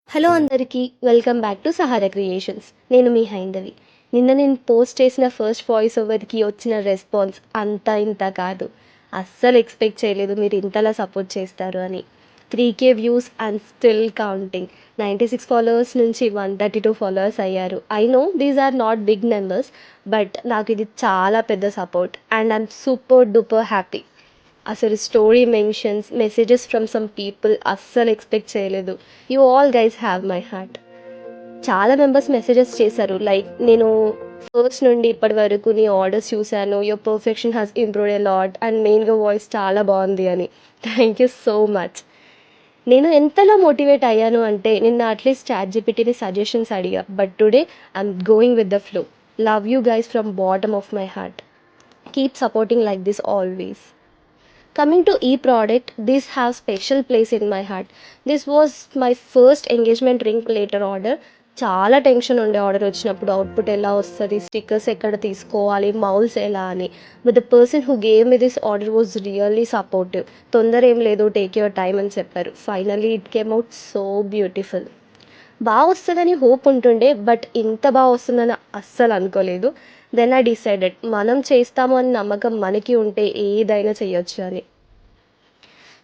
Hello అందరికీ welcome back to Sahara creations. నేను మీ హైందవి. నిన్న నేను పోస్ట్ చేసిన ఫస్ట్ వాయిస్ ఓవర్కి వచ్చిన రెస్పాన్స్ అంతా ఇంత కాదు. అస్సలు ఎక్స్పెక్ట్ చేయలేదు మీరు ఇంతలా సపోర్ట్ చేస్తారు అని. 3K views and still counting. 96 followers నుంచి 132 ఫాలోవర్స్ అయ్యారు. I know these are not big numbers, but నాకు ఇది చాలా పెద్ద support and I'm super duper happy. అసలు story mentions messages from some people అస్సలు ఎక్స్పెక్ట్ చేయలేదు. You all guys have my heart. చాలా మెంబర్స్ మెసేజెస్ చేశారు, లైక్ నేను ఫస్ట్ నుండి ఇప్పటి వరకు నీ ఆర్డర్స్ చూశాను, your perfection has improved a lot and మెయిన్గా వాయిస్ చాలా బాగుంది అని. Thank you so much. నేను ఎంతలా మోటివేట్ అయ్యాను అంటే నిన్న అట్లీస్ట్ చాట్‌జీపీటీని సజెషన్స్ అడిగా, but today I'm going with the flow. Love you guys from bottom of my heart. Keep supporting like this always. Coming to e-product, this have special place in my heart. This was my first engagement ring platter order. చాలా tension ఉండే order వచ్చినప్పుడు output ఎలా వస్తుంది, stickers ఎక్కడ తీసుకోవాలి, moulds ఎలా అని. But the person who gave me this order was really supportive. తొందర ఏం లేదు, టేక్ యువర్ టైమ్ అని చెప్పారు. Finally it came out so beautiful. బాగా వస్తుందని హోప్ ఉంటుండే, బట్ ఇంత బాగా వస్తుందని అస్సలు అనుకోలేదు. దెన్ ఐ డిసైడెడ్ మనం చేస్తాము అని నమ్మకం మనకి ఉంటే ఏదైనా చేయొచ్చు అని.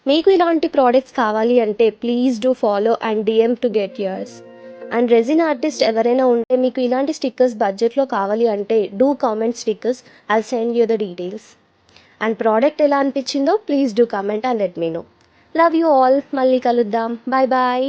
మీకు ఇలాంటి ప్రోడక్ట్స్ కావాలి అంటే please do follow and DM to get yours. And resin artist ఎవరైనా ఉంటే మీకు ఇలాంటి స్టిక్కర్స్ బడ్జెట్లో కావాలి అంటే do comment stickers, I send you the details. And product ఎలా అనిపించిందో please do comment and let me know. Love you all. మళ్ళీ కలుద్దాం. Bye bye.